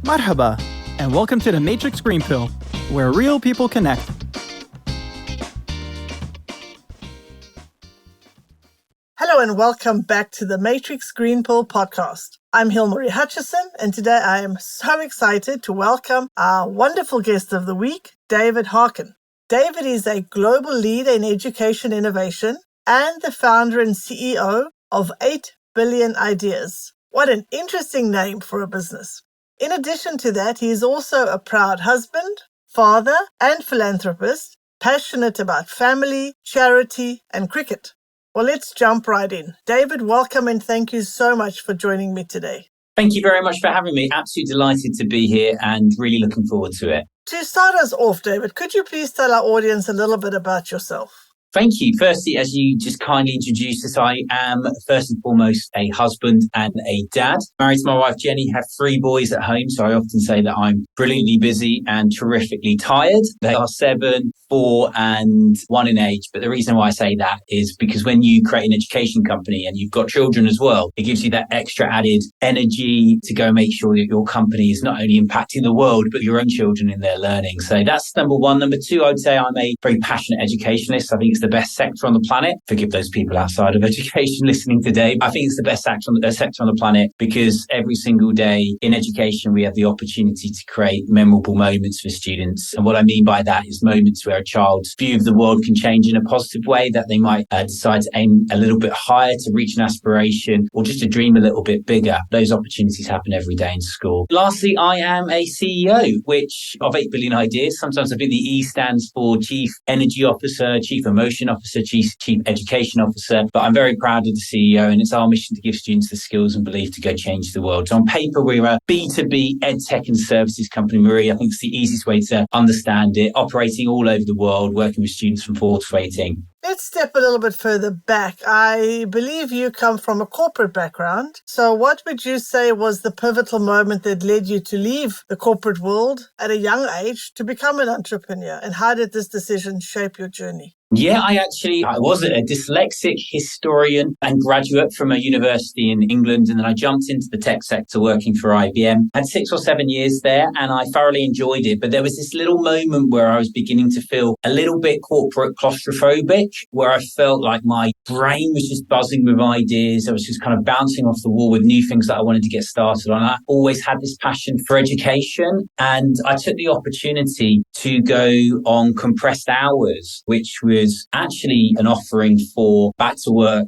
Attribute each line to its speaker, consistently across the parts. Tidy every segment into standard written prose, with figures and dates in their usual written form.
Speaker 1: Marhaba, and welcome to the Matrix Green Pill, where real people connect.
Speaker 2: Hello and welcome back to the Matrix Green Pill podcast. I'm Hilmarie Hutchison, and today I am so excited to welcome our wonderful guest of the week, David Harkin. David is a global leader in education innovation and the founder and CEO of 8 Billion Ideas. What an interesting name for a business. In addition to that, he is also a proud husband, father, and philanthropist, passionate about family, charity, and cricket. Well, let's jump right in. David, welcome and thank you so much for joining me today.
Speaker 3: Thank you very much for having me. Absolutely delighted to be here and really looking forward to it.
Speaker 2: To start us off, David, could you please tell our audience a little bit about yourself?
Speaker 3: Thank you. Firstly, as you just kindly introduced us, I am first and foremost a husband and a dad. Married to my wife, Jenny, have 3 boys at home. So I often say that I'm brilliantly busy and terrifically tired. They are 7, 4 and 1 in age. But the reason why I say that is because when you create an education company and you've got children as well, it gives you that extra added energy to go make sure that your company is not only impacting the world, but your own children in their learning. So that's number 1. Number 2, I would say I'm a very passionate educationalist. I think it's the best sector on the planet. Forgive those people outside of education listening today. I think it's the best sector on the planet because every single day in education, we have the opportunity to create memorable moments for students. And what I mean by that is moments where a child's view of the world can change in a positive way, that they might decide to aim a little bit higher to reach an aspiration or just to dream a little bit bigger. Those opportunities happen every day in school. Lastly, I am a CEO, of 8 Billion Ideas. Sometimes I think the E stands for Chief Energy Officer, Chief Emotion Officer, Chief Education Officer, but I'm very proud of the CEO, and it's our mission to give students the skills and belief to go change the world. So on paper, we're a B2B edtech and services company, Marie. I think it's the easiest way to understand it, operating all over the world, working with students from 4 to 18.
Speaker 2: Let's step a little bit further back. I believe you come from a corporate background. So what would you say was the pivotal moment that led you to leave the corporate world at a young age to become an entrepreneur? And how did this decision shape your journey?
Speaker 3: Yeah, I was a dyslexic historian and graduate from a university in England. And then I jumped into the tech sector working for IBM. Had 6 or 7 years there and I thoroughly enjoyed it. But there was this little moment where I was beginning to feel a little bit corporate claustrophobic, where I felt like my brain was just buzzing with ideas. I was just kind of bouncing off the wall with new things that I wanted to get started on. I always had this passion for education. And I took the opportunity to go on compressed hours, which was actually an offering for back to work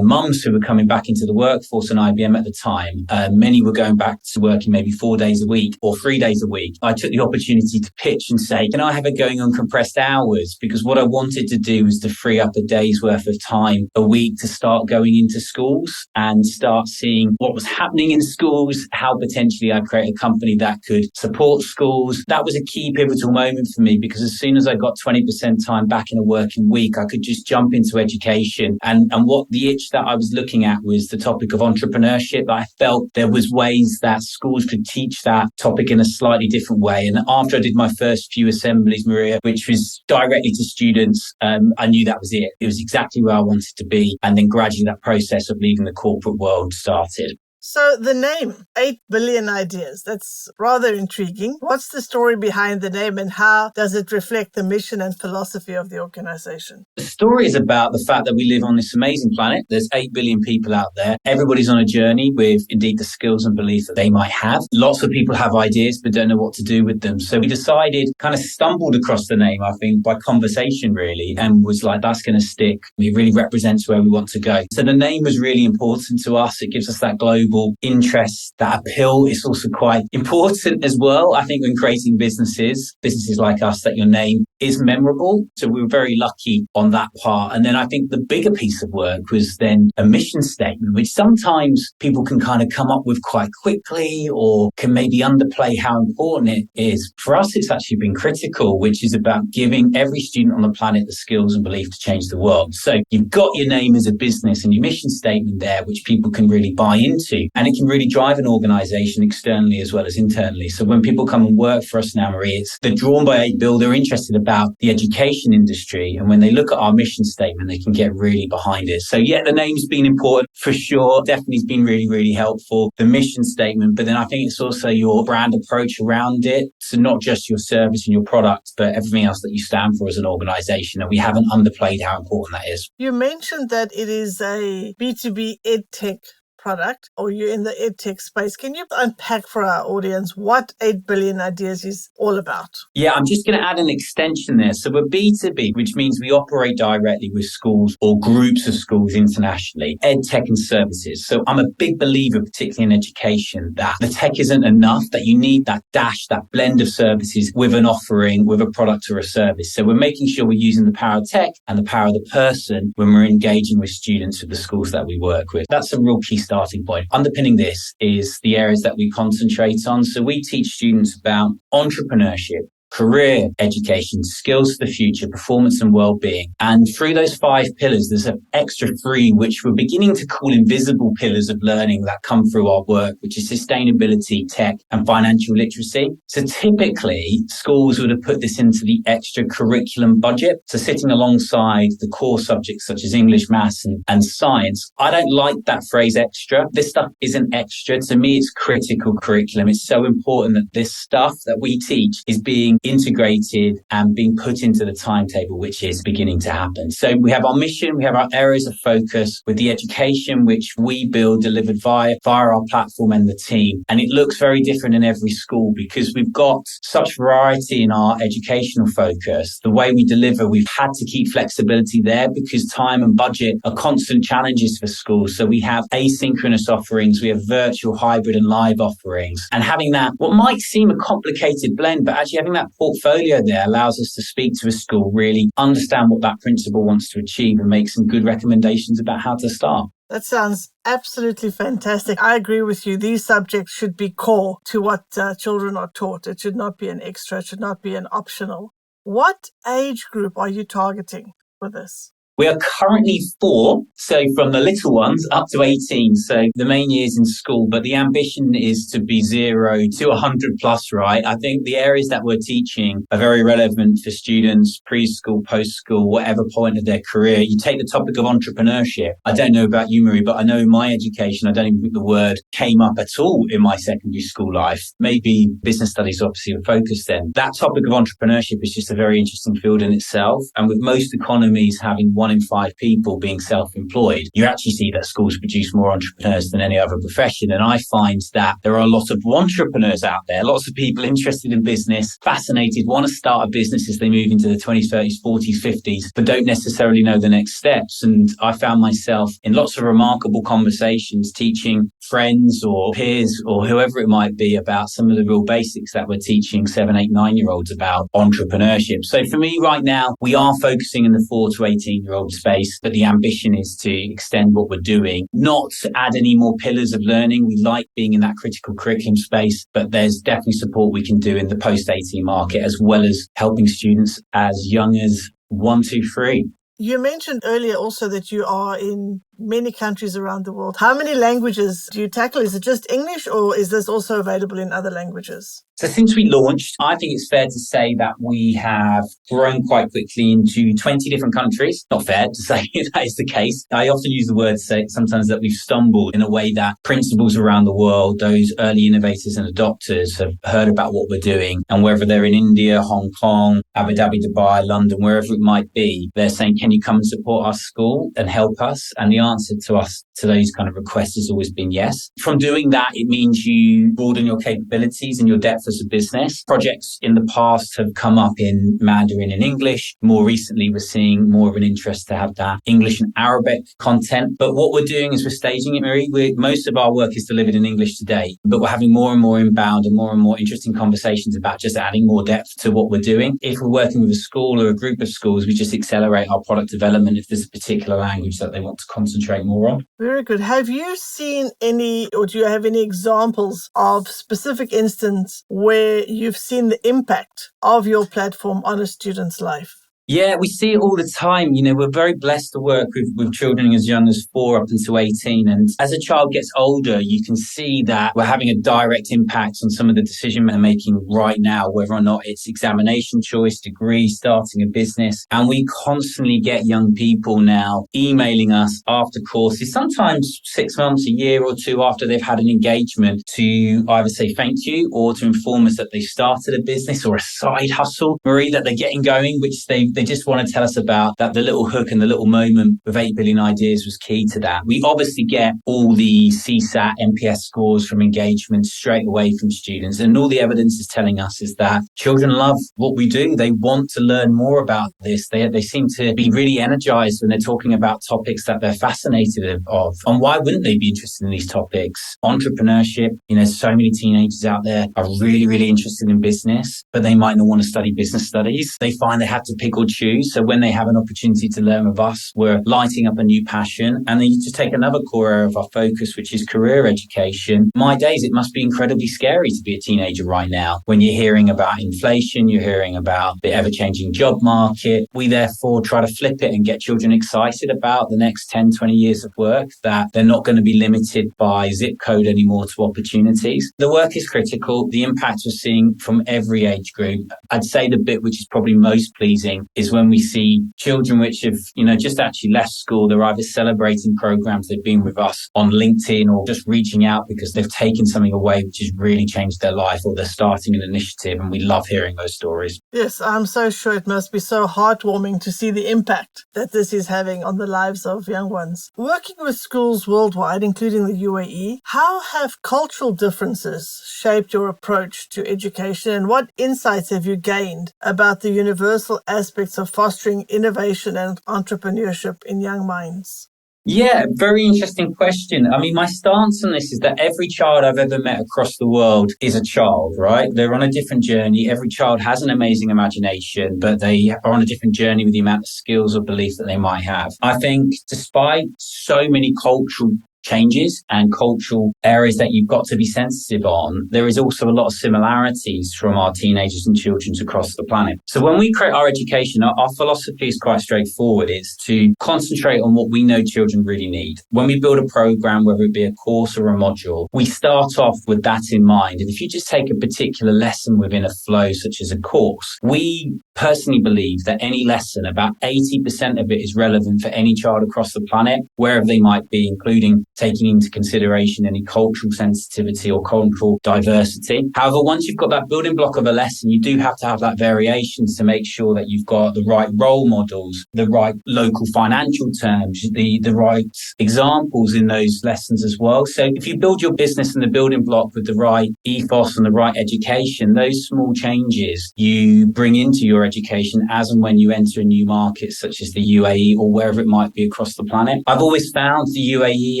Speaker 3: mums who were coming back into the workforce in IBM at the time. Many were going back to working maybe 4 days a week or 3 days a week. I took the opportunity to pitch and say, can I have it going on compressed hours? Because what I wanted to do was to free up a day's worth of time a week to start going into schools and start seeing what was happening in schools, how potentially I'd create a company that could support schools. That was a key pivotal moment for me because as soon as I got 20% time back in a working week, I could just jump into education. And what the itch that I was looking at was the topic of entrepreneurship. I felt there was ways that schools could teach that topic in a slightly different way. And after I did my first few assemblies, Maria, which was directly to students, I knew that was it. It was exactly where I wanted to be. And then gradually that process of leaving the corporate world started.
Speaker 2: So the name, 8 Billion Ideas, that's rather intriguing. What's the story behind the name and how does it reflect the mission and philosophy of the organization?
Speaker 3: The story is about the fact that we live on this amazing planet. There's 8 billion people out there. Everybody's on a journey with indeed the skills and beliefs that they might have. Lots of people have ideas but don't know what to do with them. So we decided, kind of stumbled across the name, I think, by conversation really, and was like, that's going to stick. It really represents where we want to go. So the name was really important to us. It gives us that global interest, that appeal. It's also quite important as well, I think, when creating businesses like us, that your name is memorable. So we were very lucky on that part. And then I think the bigger piece of work was then a mission statement, which sometimes people can kind of come up with quite quickly or can maybe underplay how important it is. For us, it's actually been critical, which is about giving every student on the planet the skills and belief to change the world. So you've got your name as a business and your mission statement there, which people can really buy into. And it can really drive an organization externally as well as internally. So when people come and work for us now, Marie, they're drawn by a bill, they're interested about the education industry. And when they look at our mission statement, they can get really behind it. So yeah, the name's been important for sure. Definitely has been really, really helpful. The mission statement, but then I think it's also your brand approach around it. So not just your service and your product, but everything else that you stand for as an organization. And we haven't underplayed how important that is.
Speaker 2: You mentioned that it is a B2B edtech product, or you're in the edtech space. Can you unpack for our audience what 8 billion Ideas is all about?
Speaker 3: Yeah, I'm just going to add an extension there. So we're B2B, which means we operate directly with schools or groups of schools internationally, edtech and services. So I'm a big believer, particularly in education, that the tech isn't enough, that you need that dash, that blend of services with an offering, with a product or a service. So we're making sure we're using the power of tech and the power of the person when we're engaging with students of the schools that we work with. That's a real key starting point. Underpinning this is the areas that we concentrate on. So we teach students about entrepreneurship, career education, skills for the future, performance and well-being. And through those 5 pillars, there's an extra 3, which we're beginning to call invisible pillars of learning that come through our work, which is sustainability, tech, and financial literacy. So typically, schools would have put this into the extra curriculum budget. So sitting alongside the core subjects such as English, maths, and science. I don't like that phrase extra. This stuff isn't extra. To me, it's critical curriculum. It's so important that this stuff that we teach is being integrated and being put into the timetable, which is beginning to happen. So we have our mission, we have our areas of focus with the education, which we build, delivered via our platform and the team. And it looks very different in every school because we've got such variety in our educational focus. The way we deliver, we've had to keep flexibility there because time and budget are constant challenges for schools. So we have asynchronous offerings, we have virtual, hybrid and live offerings. And having that, what might seem a complicated blend, but actually having that portfolio there allows us to speak to a school, really understand what that principal wants to achieve and make some good recommendations about how to start.
Speaker 2: That sounds absolutely fantastic. I agree with you. These subjects should be core to what children are taught. It should not be an extra. It should not be an optional. What age group are you targeting for this?
Speaker 3: We are currently 4, so from the little ones up to 18. So the main years in school, but the ambition is to be 0 to 100 plus, right? I think the areas that we're teaching are very relevant for students, preschool, post-school, whatever point of their career. You take the topic of entrepreneurship. I don't know about you, Marie, but I know in my education, I don't even think the word came up at all in my secondary school life. Maybe business studies obviously were focused then. That topic of entrepreneurship is just a very interesting field in itself. And with most economies having 1 in 5 people being self-employed, you actually see that schools produce more entrepreneurs than any other profession. And I find that there are a lot of entrepreneurs out there, lots of people interested in business, fascinated, want to start a business as they move into the 20s, 30s, 40s, 50s, but don't necessarily know the next steps. And I found myself in lots of remarkable conversations teaching friends or peers or whoever it might be about some of the real basics that we're teaching 7, 8, 9-year-olds about entrepreneurship. So for me right now, we are focusing in the 4 to 18-year-old space, but the ambition is to extend what we're doing, not to add any more pillars of learning. We like being in that critical curriculum space, but there's definitely support we can do in the post-18 market, as well as helping students as young as 1, 2, 3.
Speaker 2: You mentioned earlier also that you are in many countries around the world. How many languages do you tackle? Is it just English, or is this also available in other languages?
Speaker 3: So since we launched, I think it's fair to say that we have grown quite quickly into 20 different countries. Not fair to say that is the case. I often use the word sometimes that we've stumbled in a way that principals around the world, those early innovators and adopters, have heard about what we're doing. And whether they're in India, Hong Kong, Abu Dhabi, Dubai, London, wherever it might be, they're saying, can you come and support our school and help us? And the answer to us to those kind of requests has always been yes. From doing that, it means you broaden your capabilities and your depth as a business. Projects in the past have come up in Mandarin and English. More recently, we're seeing more of an interest to have that English and Arabic content. But what we're doing is we're staging it, Marie. Most of our work is delivered in English today, but we're having more and more inbound and more interesting conversations about just adding more depth to what we're doing. If we're working with a school or a group of schools, we just accelerate our product development if there's a particular language that they want to concentrate more on.
Speaker 2: Very good. Have you seen any, or do you have any examples of specific instances where you've seen the impact of your platform on a student's life?
Speaker 3: Yeah, we see it all the time. We're very blessed to work with children as young as 4 up until 18. And as a child gets older, you can see that we're having a direct impact on some of the decision they're making right now, whether or not it's examination choice, degree, starting a business. And we constantly get young people now emailing us after courses, sometimes 6 months, a year or two after they've had an engagement, to either say thank you or to inform us that they've started a business or a side hustle, Marie, that they're getting going, which they just want to tell us about. That the little hook and the little moment with 8 billion ideas was key to that. We obviously get all the CSAT, NPS scores from engagement straight away from students. And all the evidence is telling us is that children love what we do. They want to learn more about this. They seem to be really energized when they're talking about topics that they're fascinated of. And why wouldn't they be interested in these topics? Entrepreneurship, so many teenagers out there are really, really interested in business, but they might not want to study business studies. They find they have to pick or choose. So when they have an opportunity to learn with us, we're lighting up a new passion. And then you just take another core area of our focus, which is career education. My days, it must be incredibly scary to be a teenager right now. When you're hearing about inflation, you're hearing about the ever-changing job market. We therefore try to flip it and get children excited about the next 10, 20 years of work, that they're not going to be limited by zip code anymore to opportunities. The work is critical. The impact we're seeing from every age group. I'd say the bit which is probably most pleasing is when we see children which have, just actually left school. They're either celebrating programs they've been with us on LinkedIn or just reaching out because they've taken something away which has really changed their life, or they're starting an initiative. And we love hearing those stories.
Speaker 2: Yes, I'm so sure it must be so heartwarming to see the impact that this is having on the lives of young ones. Working with schools worldwide, including the UAE, how have cultural differences shaped your approach to education, and what insights have you gained about the universal aspects of fostering innovation and entrepreneurship in young minds?
Speaker 3: Yeah, very interesting question. I mean, my stance on this is that every child I've ever met across the world is a child, right? They're on a different journey. Every child has an amazing imagination, but they are on a different journey with the amount of skills or beliefs that they might have. I think despite so many cultural changes and cultural areas that you've got to be sensitive on, there is also a lot of similarities from our teenagers and children across the planet. So when we create our education, our philosophy is quite straightforward. It's to concentrate on what we know children really need. When we build a program, whether it be a course or a module, we start off with that in mind. And if you just take a particular lesson within a flow, such as a course, we personally believe that any lesson, about 80% of it is relevant for any child across the planet, wherever they might be, including taking into consideration any cultural sensitivity or cultural diversity. However, once you've got that building block of a lesson, you do have to have that variations to make sure that you've got the right role models, the right local financial terms, the right examples in those lessons as well. So if you build your business in the building block with the right ethos and the right education, those small changes you bring into your education as and when you enter a new market, such as the UAE or wherever it might be across the planet. I've always found the UAE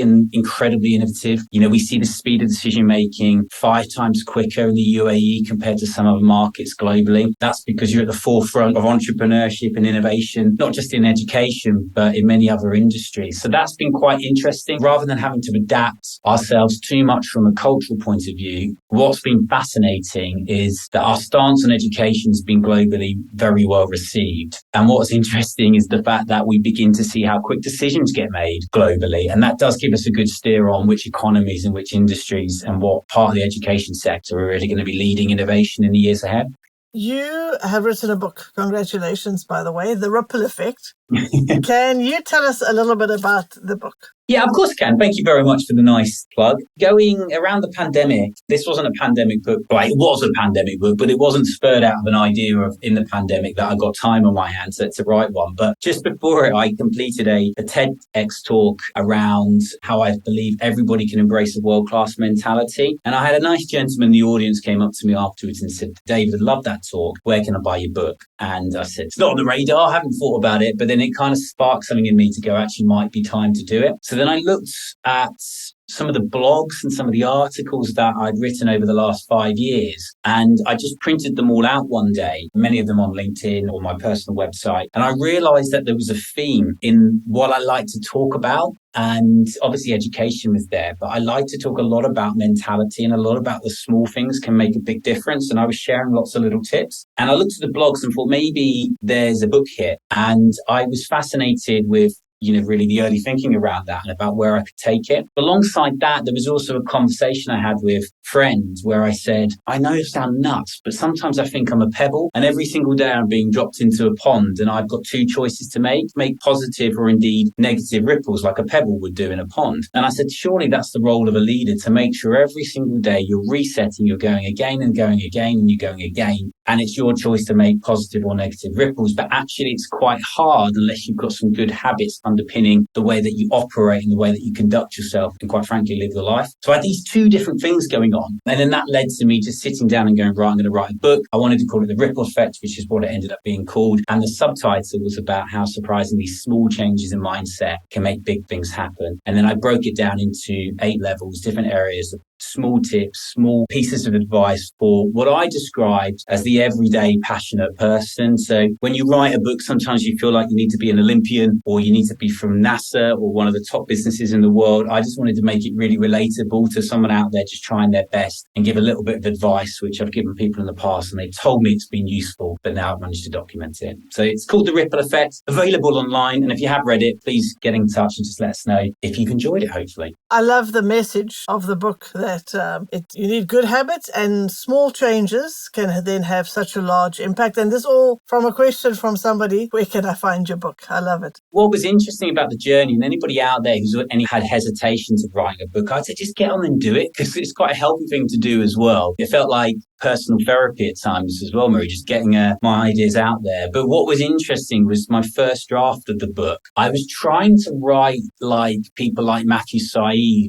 Speaker 3: and incredibly innovative. We see the speed of decision making 5 times quicker in the UAE compared to some other markets globally. That's because you're at the forefront of entrepreneurship and innovation, not just in education, but in many other industries. So that's been quite interesting. Rather than having to adapt ourselves too much from a cultural point of view, what's been fascinating is that our stance on education has been globally very well received. And what's interesting is the fact that we begin to see how quick decisions get made globally. And that does give us a good steer on which economies and which industries and what part of the education sector are really going to be leading innovation in the years ahead.
Speaker 2: You have written a book. Congratulations, by the way, The Ripple Effect. Can you tell us a little bit about the book?
Speaker 3: Yeah, of course I can. Thank you very much for the nice plug. Going around the pandemic, this wasn't a pandemic book. Well, it was a pandemic book, but it wasn't spurred out of an idea of in the pandemic that I got time on my hands to write one. But just before it, I completed a TEDx talk around how I believe everybody can embrace a world-class mentality. And I had a nice gentleman in the audience came up to me afterwards and said, "David, I love that talk. Where can I buy your book?" And I said, "It's not on the radar. I haven't thought about it." But then it kind of sparked something in me to go, actually might be time to do it. So then I looked at some of the blogs and some of the articles that I'd written over the last 5 years. And I just printed them all out one day, many of them on LinkedIn or my personal website. And I realized that there was a theme in what I like to talk about And obviously education was there, but I like to talk a lot about mentality and a lot about the small things can make a big difference. And I was sharing lots of little tips, and I looked at the blogs and thought maybe there's a book here. And I was fascinated with really the early thinking around that and about where I could take it. Alongside that, there was also a conversation I had with friends where I said, I know I sound nuts, but sometimes I think I'm a pebble, and every single day I'm being dropped into a pond, and I've got two choices to make positive or indeed negative ripples like a pebble would do in a pond. And I said, surely that's the role of a leader, to make sure every single day you're resetting, you're going again and going again and you're going again. And it's your choice to make positive or negative ripples. But actually, it's quite hard unless you've got some good habits underpinning the way that you operate and the way that you conduct yourself and, quite frankly, live your life. So I had these two different things going on. And then that led to me just sitting down and going, right, I'm going to write a book. I wanted to call it The Ripple Effect, which is what it ended up being called. And the subtitle was about how surprisingly small changes in mindset can make big things happen. And then I broke it down into 8 levels, different areas of small tips, small pieces of advice for what I described as the everyday passionate person. So when you write a book, sometimes you feel like you need to be an Olympian or you need to be from NASA or one of the top businesses in the world. I just wanted to make it really relatable to someone out there just trying their best and give a little bit of advice, which I've given people in the past and they've told me it's been useful, but now I've managed to document it. So it's called The Ripple Effect, available online. And if you have read it, please get in touch and just let us know if you've enjoyed it, hopefully.
Speaker 2: I love the message of the book that you need good habits, and small changes can then have such a large impact. And this all from a question from somebody, where can I find your book? I love it.
Speaker 3: What was interesting about the journey, and anybody out there who's had hesitations of writing a book, I'd say just get on and do it, because it's quite a healthy thing to do as well. It felt like personal therapy at times as well, Marie, just getting my ideas out there. But what was interesting was my first draft of the book. I was trying to write like people like Matthew Said,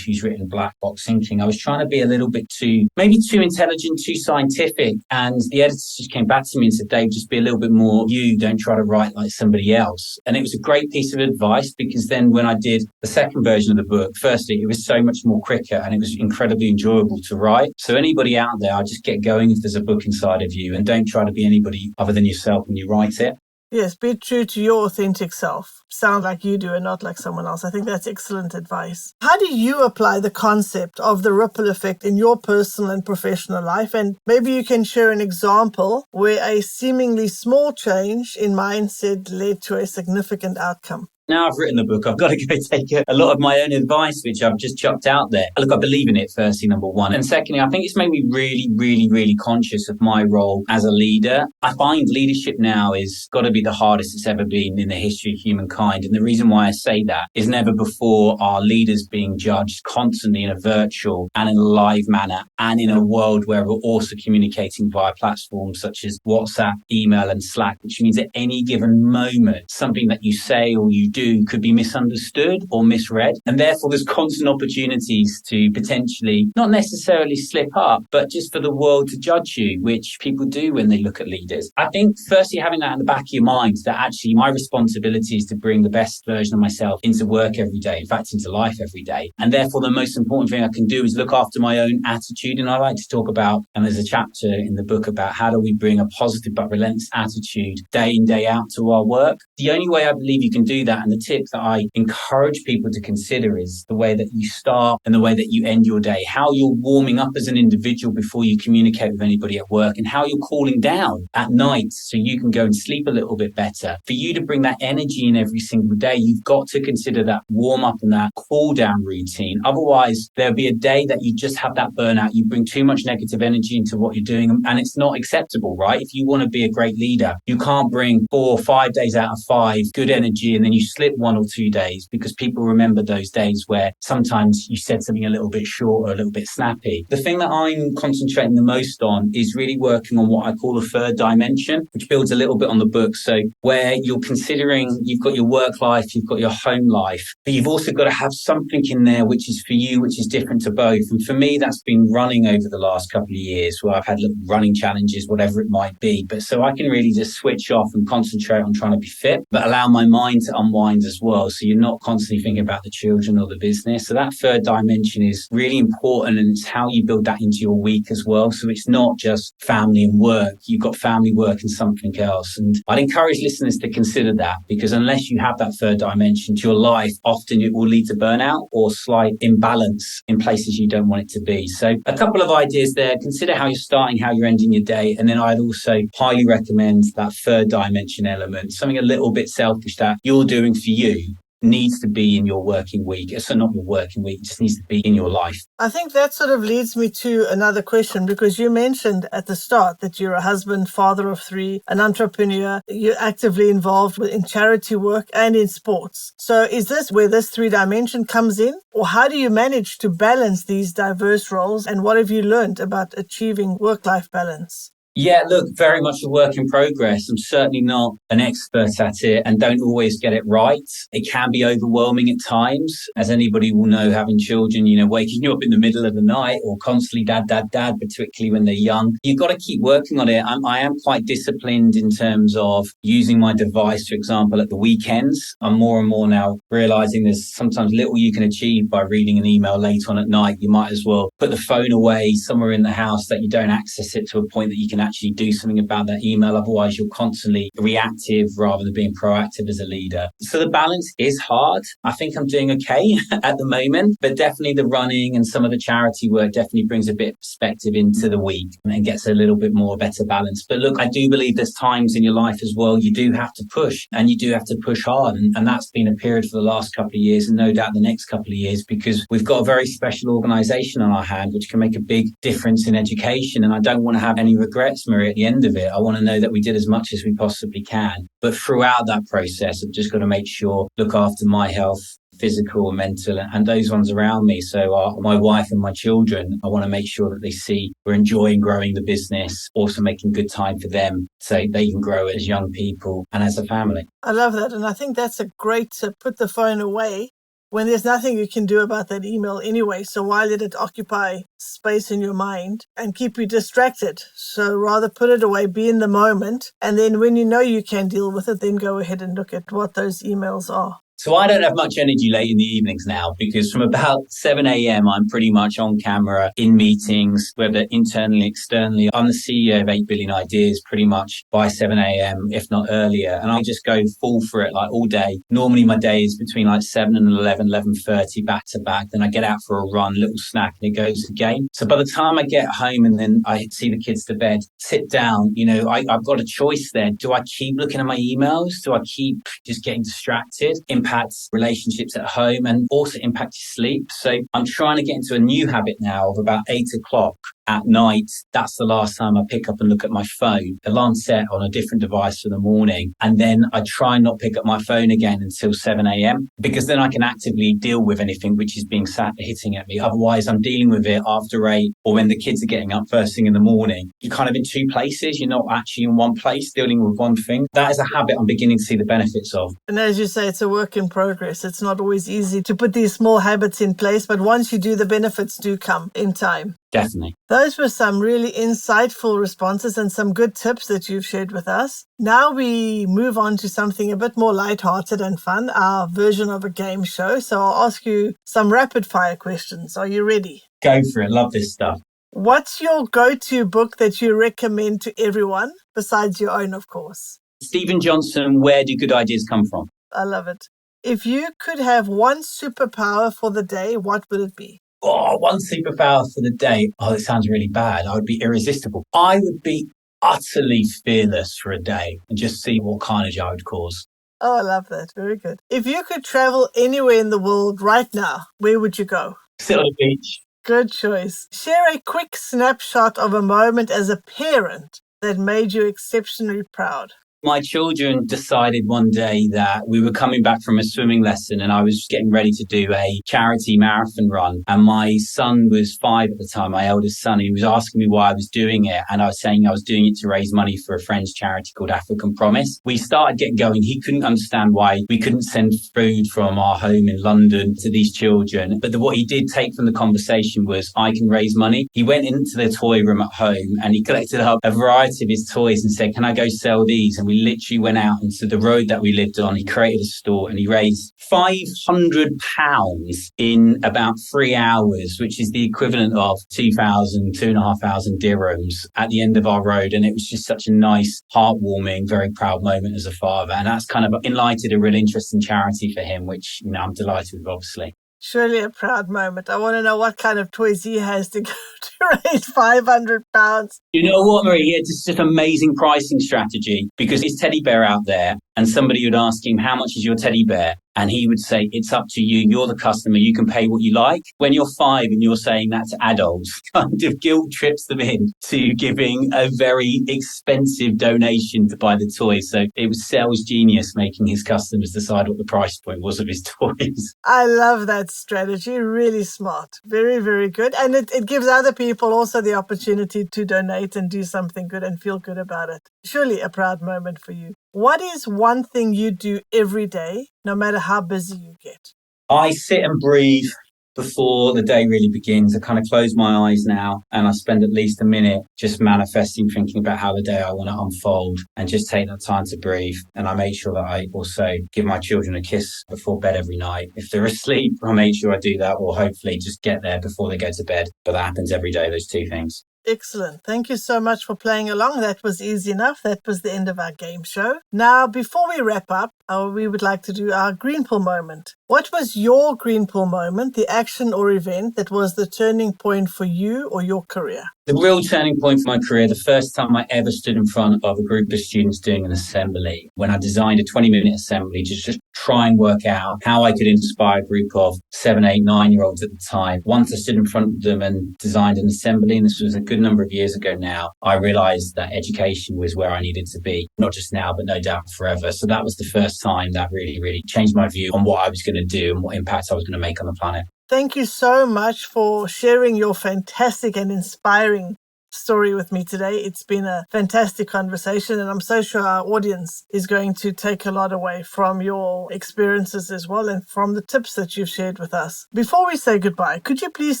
Speaker 3: who's written Black Box Thinking. I was trying to be a little bit maybe too intelligent, too scientific. And the editors just came back to me and said, Dave, just be a little bit more you, don't try to write like somebody else. And it was a great piece of advice, because then when I did the second version of the book, firstly, it was so much more quicker and it was incredibly enjoyable to write. So anybody out there, I just get going if there's a book inside of you, and don't try to be anybody other than yourself when you write it.
Speaker 2: Yes, be true to your authentic self. Sound like you do and not like someone else. I think that's excellent advice. How do you apply the concept of the ripple effect in your personal and professional life? And maybe you can share an example where a seemingly small change in mindset led to a significant outcome.
Speaker 3: Now I've written the book, I've got to go take a lot of my own advice, which I've just chucked out there. Look, I believe in it, firstly, number one. And secondly, I think it's made me really, really, really conscious of my role as a leader. I find leadership now is got to be the hardest it's ever been in the history of humankind. And the reason why I say that is never before are leaders being judged constantly in a virtual and in a live manner, and in a world where we're also communicating via platforms such as WhatsApp, email and Slack, which means at any given moment, something that you say or you do could be misunderstood or misread. And therefore, there's constant opportunities to potentially not necessarily slip up, but just for the world to judge you, which people do when they look at leaders. I think, firstly, having that in the back of your mind, that actually my responsibility is to bring the best version of myself into work every day, in fact, into life every day. And therefore, the most important thing I can do is look after my own attitude. And I like to talk about, and there's a chapter in the book about how do we bring a positive but relentless attitude day in, day out to our work. The only way I believe you can do that, and the tip that I encourage people to consider, is the way that you start and the way that you end your day, how you're warming up as an individual before you communicate with anybody at work, and how you're cooling down at night so you can go and sleep a little bit better. For you to bring that energy in every single day, you've got to consider that warm up and that cool down routine. Otherwise, there'll be a day that you just have that burnout. You bring too much negative energy into what you're doing, and it's not acceptable, right? If you want to be a great leader, you can't bring 4 or 5 days out of 5 good energy and then you slip 1 or 2 days, because people remember those days where sometimes you said something a little bit short or a little bit snappy. The thing that I'm concentrating the most on is really working on what I call the third dimension, which builds a little bit on the book. So where you're considering you've got your work life, you've got your home life, but you've also got to have something in there which is for you, which is different to both. And for me, that's been running over the last couple of years, where I've had little running challenges, whatever it might be. But so I can really just switch off and concentrate on trying to be fit, but allow my mind to unwind mind as well. So you're not constantly thinking about the children or the business. So that third dimension is really important, and it's how you build that into your week as well. So it's not just family and work. You've got family, work and something else. And I'd encourage listeners to consider that, because unless you have that third dimension to your life, often it will lead to burnout or slight imbalance in places you don't want it to be. So a couple of ideas there. Consider how you're starting, how you're ending your day. And then I'd also highly recommend that third dimension element, something a little bit selfish that you're doing for you needs to be in your working week. So not your working week, it just needs to be in your life.
Speaker 2: I think that sort of leads me to another question, because you mentioned at the start that you're a husband, father of 3, an entrepreneur, you're actively involved in charity work and in sports. So is this where this 3-dimension comes in? Or how do you manage to balance these diverse roles? And what have you learned about achieving work-life balance?
Speaker 3: Yeah, look, very much a work in progress. I'm certainly not an expert at it and don't always get it right. It can be overwhelming at times. As anybody will know, having children, waking you up in the middle of the night or constantly dad, particularly when they're young. You've got to keep working on it. I am quite disciplined in terms of using my device, for example, at the weekends. I'm more and more now realizing there's sometimes little you can achieve by reading an email late on at night. You might as well put the phone away somewhere in the house that you don't access it to a point that you can actually do something about that email. Otherwise, you're constantly reactive rather than being proactive as a leader. So the balance is hard. I think I'm doing okay at the moment, but definitely the running and some of the charity work definitely brings a bit of perspective into the week and gets a little bit more better balance. But look, I do believe there's times in your life as well, you do have to push, and you do have to push hard. And that's been a period for the last couple of years, and no doubt the next couple of years, because we've got a very special organisation on our hand, which can make a big difference in education. And I don't want to have any regrets, Marie, at the end of it. I want to know that we did as much as we possibly can. But throughout that process, I've just got to make sure, look after my health, physical and mental, and those ones around me. So my wife and my children, I want to make sure that they see we're enjoying growing the business, also making good time for them so they can grow as young people and as a family.
Speaker 2: I love that. And I think that's a great to put the phone away when there's nothing you can do about that email anyway. So why let it occupy space in your mind and keep you distracted? So rather put it away, be in the moment. And then when you know you can deal with it, then go ahead and look at what those emails are.
Speaker 3: So I don't have much energy late in the evenings now, because from about 7 a.m, I'm pretty much on camera in meetings, whether internally, externally. I'm the CEO of 8 Billion Ideas pretty much by 7 a.m, if not earlier. And I just go full for it like all day. Normally my day is between like 7 and 11:30 back to back. Then I get out for a run, little snack, and it goes again. So by the time I get home and then I see the kids to bed, sit down, I've got a choice there. Do I keep looking at my emails? Do I keep just getting distracted? Impacts relationships at home and also impacts sleep. So I'm trying to get into a new habit now of about 8 o'clock at night. That's the last time I pick up and look at my phone. Alarm set on a different device for the morning. And then I try not pick up my phone again until 7 a.m, because then I can actively deal with anything which is being hitting at me. Otherwise, I'm dealing with it after 8 or when the kids are getting up first thing in the morning. You're kind of in two places. You're not actually in one place dealing with one thing. That is a habit I'm beginning to see the benefits of.
Speaker 2: And as you say, it's a work in progress. It's not always easy to put these small habits in place, but once you do, the benefits do come in time.
Speaker 3: Definitely.
Speaker 2: Those were some really insightful responses and some good tips that you've shared with us. Now we move on to something a bit more lighthearted and fun, our version of a game show. So I'll ask you some rapid fire questions. Are you ready?
Speaker 3: Go for it. Love this stuff.
Speaker 2: What's your go-to book that you recommend to everyone, besides your own, of course?
Speaker 3: Stephen Johnson, Where Do Good Ideas Come From?
Speaker 2: I love it. If you could have one superpower for the day, what would it be?
Speaker 3: One superpower for the day. It sounds really bad. I would be irresistible. I would be utterly fearless for a day and just see what carnage I would cause.
Speaker 2: Oh, I love that. Very good. If you could travel anywhere in the world right now, where would you go?
Speaker 3: Sit on the beach.
Speaker 2: Good choice. Share a quick snapshot of a moment as a parent that made you exceptionally proud.
Speaker 3: My children decided one day that we were coming back from a swimming lesson and I was getting ready to do a charity marathon run. And my son was 5 at the time, my eldest son. He was asking me why I was doing it. And I was saying I was doing it to raise money for a friend's charity called African Promise. We started getting going. He couldn't understand why we couldn't send food from our home in London to these children. But what he did take from the conversation was, I can raise money. He went into their toy room at home and he collected up a variety of his toys and said, can I go sell these? And we literally went out into the road that we lived on. He created a store and he raised £500 in about 3 hours, which is the equivalent of 2,500 dirhams at the end of our road. And it was just such a nice, heartwarming, very proud moment as a father. And that's kind of enlightened a real interest in charity for him, which I'm delighted with, obviously.
Speaker 2: Surely a proud moment. I want to know what kind of toys he has to go to raise £500.
Speaker 3: You know what, Marie? Yeah, it's just amazing pricing strategy, because his teddy bear out there and somebody would ask him, how much is your teddy bear? And he would say, it's up to you. You're the customer. You can pay what you like. When you're 5 and you're saying that to adults, kind of guilt trips them in to giving a very expensive donation to buy the toys. So it was sales genius making his customers decide what the price point was of his toys.
Speaker 2: I love that strategy. Really smart. Very, very good. And it gives other people also the opportunity to donate and do something good and feel good about it. Surely a proud moment for you. What is one thing you do every day, no matter how busy you get?
Speaker 3: I sit and breathe before the day really begins. I kind of close my eyes now and I spend at least a minute just manifesting, thinking about how the day I want to unfold, and just take that time to breathe. And I make sure that I also give my children a kiss before bed every night. If they're asleep, I make sure I do that, or hopefully just get there before they go to bed. But that happens every day, those 2 things.
Speaker 2: Excellent. Thank you so much for playing along. That was easy enough. That was the end of our game show. Now, before we wrap up, we would like to do our Green Pill moment. What was your Green Pill moment, the action or event that was the turning point for you or your career?
Speaker 3: The real turning point for my career, the first time I ever stood in front of a group of students doing an assembly, when I designed a 20-minute assembly to just try and work out how I could inspire a group of 7, 8, 9-year-olds at the time. Once I stood in front of them and designed an assembly, and this was a good number of years ago now, I realized that education was where I needed to be, not just now, but no doubt forever. So that was the first time that really, really changed my view on what I was going to do and what impact I was going to make on the planet.
Speaker 2: Thank you so much for sharing your fantastic and inspiring story with me today. It's been a fantastic conversation, and I'm so sure our audience is going to take a lot away from your experiences as well, and from the tips that you've shared with us. Before we say goodbye, could you please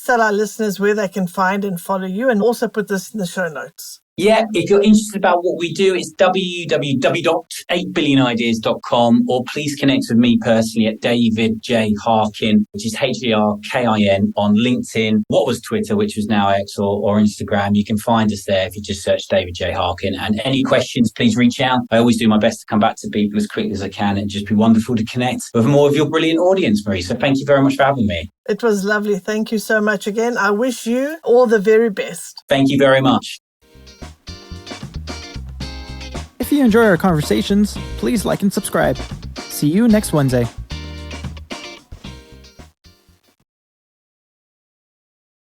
Speaker 2: tell our listeners where they can find and follow you, and also put this in the show notes?
Speaker 3: Yeah, if you're interested about what we do, it's www.8billionideas.com, or please connect with me personally at David J. Harkin, which is Harkin on LinkedIn. What was Twitter, which was now X, or Instagram. You can find us there if you just search David J. Harkin. And any questions, please reach out. I always do my best to come back to people as quickly as I can, and just be wonderful to connect with more of your brilliant audience, Marie. So thank you very much for having me.
Speaker 2: It was lovely. Thank you so much again. I wish you all the very best.
Speaker 3: Thank you very much.
Speaker 1: If you enjoy our conversations, please like and subscribe. See you next Wednesday.